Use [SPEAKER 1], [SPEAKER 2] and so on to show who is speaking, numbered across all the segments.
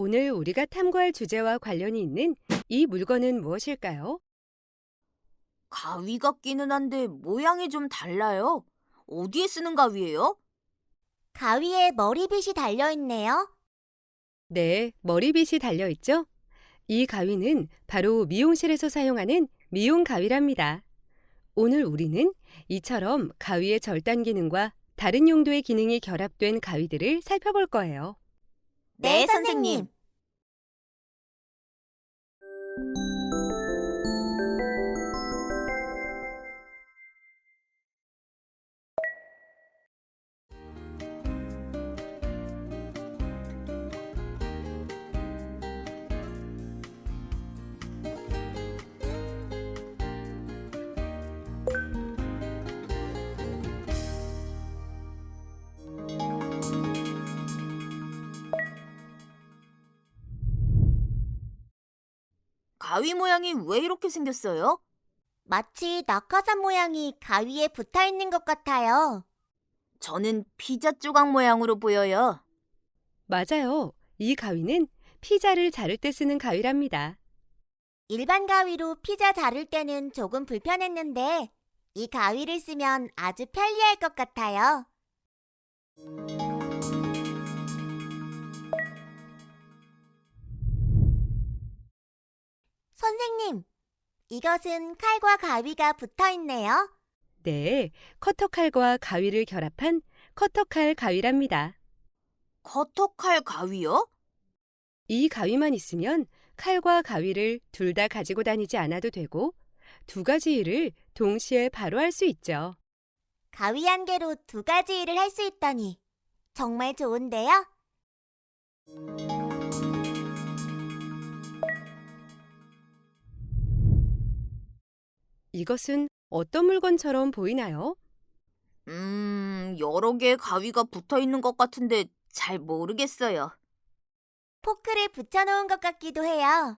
[SPEAKER 1] 오늘 우리가 탐구할 주제와 관련이 있는 이 물건은 무엇일까요?
[SPEAKER 2] 가위 같기는 한데 모양이 좀 달라요. 어디에 쓰는 가위예요?
[SPEAKER 3] 가위에 머리빗이 달려있네요.
[SPEAKER 1] 네, 머리빗이 달려 있죠? 이 가위는 바로 미용실에서 사용하는 미용 가위랍니다. 오늘 우리는 이처럼 가위의 절단 기능과 다른 용도의 기능이 결합된 가위들을 살펴볼 거예요.
[SPEAKER 2] 네, 선생님. 가위 모양이 왜 이렇게 생겼어요?
[SPEAKER 3] 마치 낙하산 모양이 가위에 붙어 있는 것 같아요.
[SPEAKER 2] 저는 피자 조각 모양으로 보여요.
[SPEAKER 1] 맞아요. 이 가위는 피자를 자를 때 쓰는 가위랍니다.
[SPEAKER 3] 일반 가위로 피자 자를 때는 조금 불편했는데 이 가위를 쓰면 아주 편리할 것 같아요. 선생님, 이것은 칼과 가위가 붙어 있네요.
[SPEAKER 1] 네, 커터칼과 가위를 결합한 커터칼 가위랍니다.
[SPEAKER 2] 커터칼 가위요?
[SPEAKER 1] 이 가위만 있으면 칼과 가위를 둘 다 가지고 다니지 않아도 되고 두 가지 일을 동시에 바로 할 수 있죠.
[SPEAKER 3] 가위 한 개로 두 가지 일을 할 수 있다니 정말 좋은데요?
[SPEAKER 1] 이것은 어떤 물건처럼 보이나요?
[SPEAKER 2] 여러 개의 가위가 붙어 있는 것 같은데 잘 모르겠어요.
[SPEAKER 3] 포크를 붙여놓은 것 같기도 해요.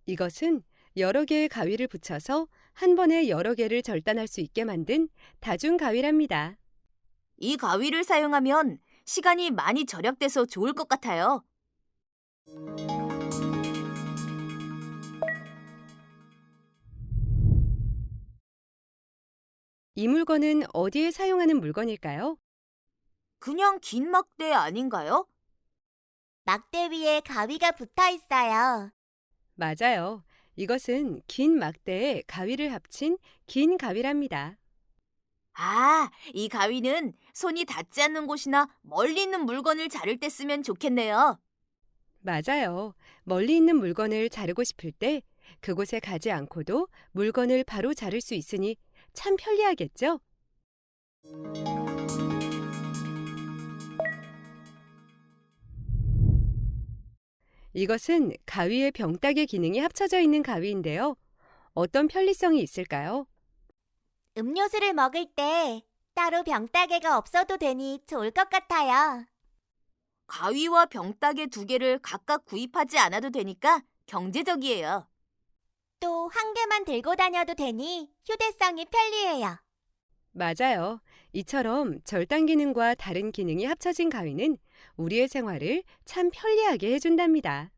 [SPEAKER 1] 이것은 여러 개의 가위를 붙여서 한 번에 여러 개를 절단할 수 있게 만든 다중 가위랍니다.
[SPEAKER 2] 이 가위를 사용하면 시간이 많이 절약돼서 좋을 것 같아요.
[SPEAKER 1] 이 물건은 어디에 사용하는 물건일까요?
[SPEAKER 2] 그냥 긴 막대 아닌가요?
[SPEAKER 3] 막대 위에 가위가 붙어 있어요.
[SPEAKER 1] 맞아요. 이것은 긴 막대에 가위를 합친 긴 가위랍니다.
[SPEAKER 2] 아, 이 가위는 손이 닿지 않는 곳이나 멀리 있는 물건을 자를 때 쓰면 좋겠네요.
[SPEAKER 1] 맞아요. 멀리 있는 물건을 자르고 싶을 때 그곳에 가지 않고도 물건을 바로 자를 수 있으니 참 편리하겠죠? 이것은 가위의 병따개 기능이 합쳐져 있는 가위인데요. 어떤 편리성이 있을까요?
[SPEAKER 3] 음료수를 먹을 때 따로 병따개가 없어도 되니 좋을 것 같아요.
[SPEAKER 2] 가위와 병따개 두 개를 각각 구입하지 않아도 되니까 경제적이에요.
[SPEAKER 3] 또 한 개만 들고 다녀도 되니 휴대성이 편리해요.
[SPEAKER 1] 맞아요. 이처럼 절단 기능과 다른 기능이 합쳐진 가위는 우리의 생활을 참 편리하게 해준답니다.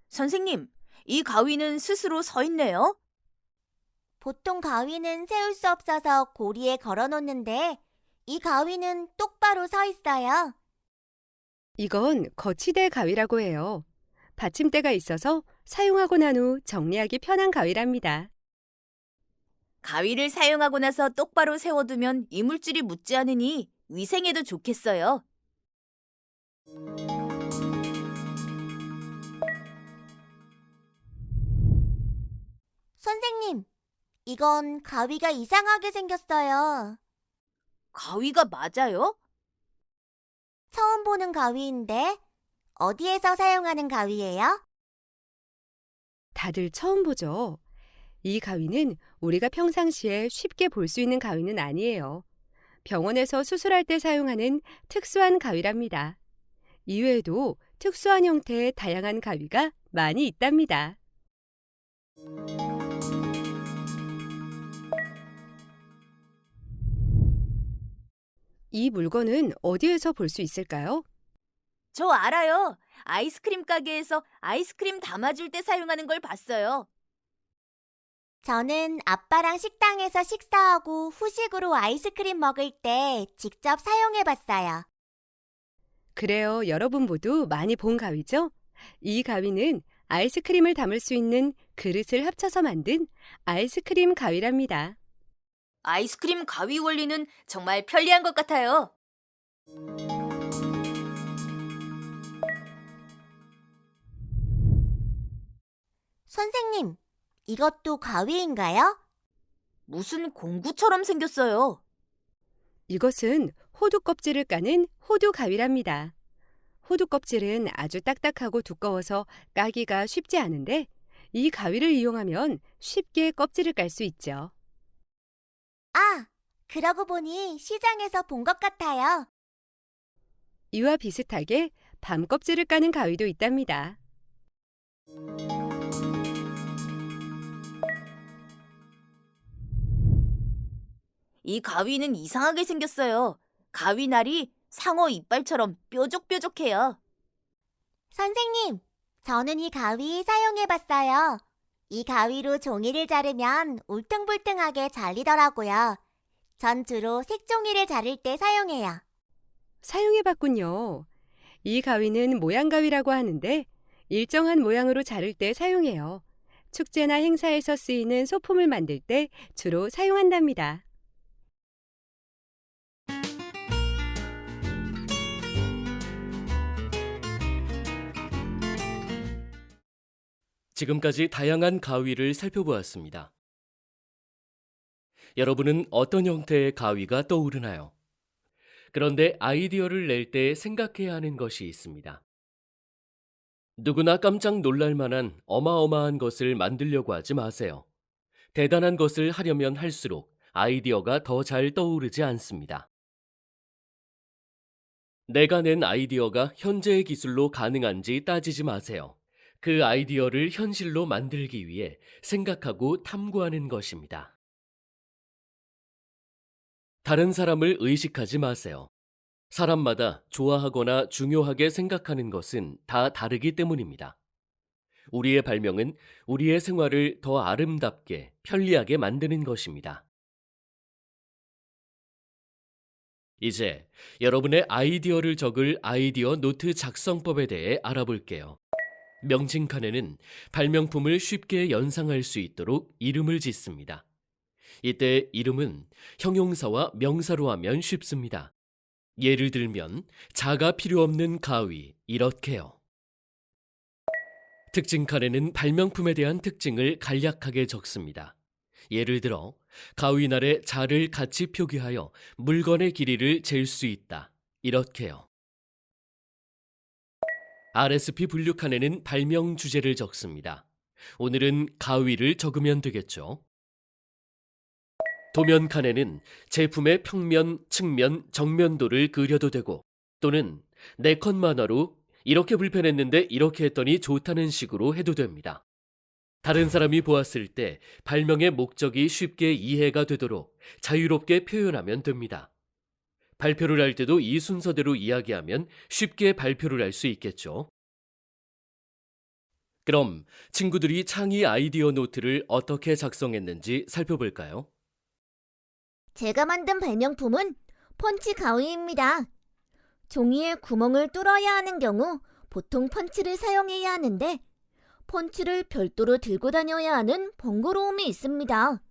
[SPEAKER 2] 선생님, 이 가위는 스스로 서 있네요.
[SPEAKER 3] 보통 가위는 세울 수 없어서 고리에 걸어 놓는데 이 가위는 똑바로 서 있어요.
[SPEAKER 1] 이건 거치대 가위라고 해요. 받침대가 있어서 사용하고 난 후 정리하기 편한 가위랍니다.
[SPEAKER 2] 가위를 사용하고 나서 똑바로 세워두면 이물질이 묻지 않으니 위생에도 좋겠어요.
[SPEAKER 3] 선생님, 이건 가위가 이상하게 생겼어요.
[SPEAKER 2] 가위가 맞아요?
[SPEAKER 3] 처음 보는 가위인데 어디에서 사용하는 가위예요?
[SPEAKER 1] 다들 처음 보죠? 이 가위는 우리가 평상시에 쉽게 볼 수 있는 가위는 아니에요. 병원에서 수술할 때 사용하는 특수한 가위랍니다. 이외에도 특수한 형태의 다양한 가위가 많이 있답니다. 이 물건은 어디에서 볼 수 있을까요?
[SPEAKER 2] 저 알아요. 아이스크림 가게에서 아이스크림 담아줄 때 사용하는 걸 봤어요.
[SPEAKER 3] 저는 아빠랑 식당에서 식사하고 후식으로 아이스크림 먹을 때 직접 사용해 봤어요.
[SPEAKER 1] 그래요. 여러분 모두 많이 본 가위죠? 이 가위는 아이스크림을 담을 수 있는 그릇을 합쳐서 만든 아이스크림 가위랍니다.
[SPEAKER 2] 아이스크림 가위 원리는 정말 편리한 것 같아요.
[SPEAKER 3] 선생님, 이것도 가위인가요?
[SPEAKER 2] 무슨 공구처럼 생겼어요.
[SPEAKER 1] 이것은 호두 껍질을 까는 호두 가위랍니다. 호두 껍질은 아주 딱딱하고 두꺼워서 까기가 쉽지 않은데 이 가위를 이용하면 쉽게 껍질을 깔 수 있죠.
[SPEAKER 3] 아, 그러고 보니 시장에서 본 것 같아요.
[SPEAKER 1] 이와 비슷하게 밤 껍질을 까는 가위도 있답니다.
[SPEAKER 2] 이 가위는 이상하게 생겼어요. 가위날이 상어 이빨처럼 뾰족뾰족해요.
[SPEAKER 3] 선생님, 저는 이 가위 사용해 봤어요. 이 가위로 종이를 자르면 울퉁불퉁하게 잘리더라고요. 전 주로 색종이를 자를 때 사용해요.
[SPEAKER 1] 사용해봤군요. 이 가위는 모양 가위라고 하는데 일정한 모양으로 자를 때 사용해요. 축제나 행사에서 쓰이는 소품을 만들 때 주로 사용한답니다.
[SPEAKER 4] 지금까지 다양한 가위를 살펴보았습니다. 여러분은 어떤 형태의 가위가 떠오르나요? 그런데 아이디어를 낼 때 생각해야 하는 것이 있습니다. 누구나 깜짝 놀랄 만한 어마어마한 것을 만들려고 하지 마세요. 대단한 것을 하려면 할수록 아이디어가 더 잘 떠오르지 않습니다. 내가 낸 아이디어가 현재의 기술로 가능한지 따지지 마세요. 그 아이디어를 현실로 만들기 위해 생각하고 탐구하는 것입니다. 다른 사람을 의식하지 마세요. 사람마다 좋아하거나 중요하게 생각하는 것은 다 다르기 때문입니다. 우리의 발명은 우리의 생활을 더 아름답게, 편리하게 만드는 것입니다. 이제 여러분의 아이디어를 적을 아이디어 노트 작성법에 대해 알아볼게요. 명칭칸에는 발명품을 쉽게 연상할 수 있도록 이름을 짓습니다. 이때 이름은 형용사와 명사로 하면 쉽습니다. 예를 들면 자가 필요 없는 가위 이렇게요. 특징칸에는 발명품에 대한 특징을 간략하게 적습니다. 예를 들어 가위날에 자를 같이 표기하여 물건의 길이를 잴 수 있다 이렇게요. RSP 분류칸에는 발명 주제를 적습니다. 오늘은 가위를 적으면 되겠죠. 도면칸에는 제품의 평면, 측면, 정면도를 그려도 되고 또는 네컷 만화로 이렇게 불편했는데 이렇게 했더니 좋다는 식으로 해도 됩니다. 다른 사람이 보았을 때 발명의 목적이 쉽게 이해가 되도록 자유롭게 표현하면 됩니다. 발표를 할 때도 이 순서대로 이야기하면 쉽게 발표를 할 수 있겠죠. 그럼 친구들이 창의 아이디어 노트를 어떻게 작성했는지 살펴볼까요?
[SPEAKER 3] 제가 만든 발명품은 펀치 가위입니다. 종이에 구멍을 뚫어야 하는 경우 보통 펀치를 사용해야 하는데 펀치를 별도로 들고 다녀야 하는 번거로움이 있습니다.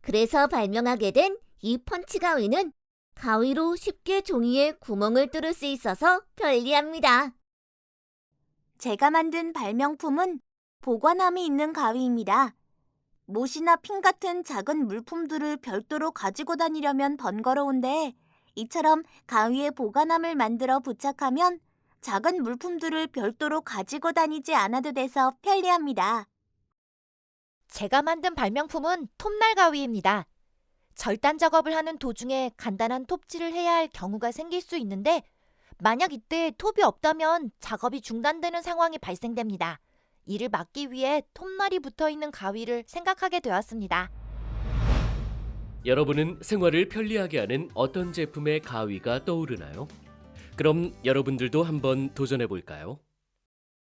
[SPEAKER 3] 그래서 발명하게 된 이 펀치 가위는 가위로 쉽게 종이에 구멍을 뚫을 수 있어서 편리합니다.
[SPEAKER 2] 제가 만든 발명품은 보관함이 있는 가위입니다. 못이나 핀 같은 작은 물품들을 별도로 가지고 다니려면 번거로운데 이처럼 가위에 보관함을 만들어 부착하면 작은 물품들을 별도로 가지고 다니지 않아도 돼서 편리합니다.
[SPEAKER 5] 제가 만든 발명품은 톱날 가위입니다. 절단 작업을 하는 도중에 간단한 톱질을 해야 할 경우가 생길 수 있는데 만약 이때 톱이 없다면 작업이 중단되는 상황이 발생됩니다. 이를 막기 위해 톱날이 붙어 있는 가위를 생각하게 되었습니다.
[SPEAKER 4] 여러분은 생활을 편리하게 하는 어떤 제품의 가위가 떠오르나요? 그럼 여러분들도 한번 도전해 볼까요?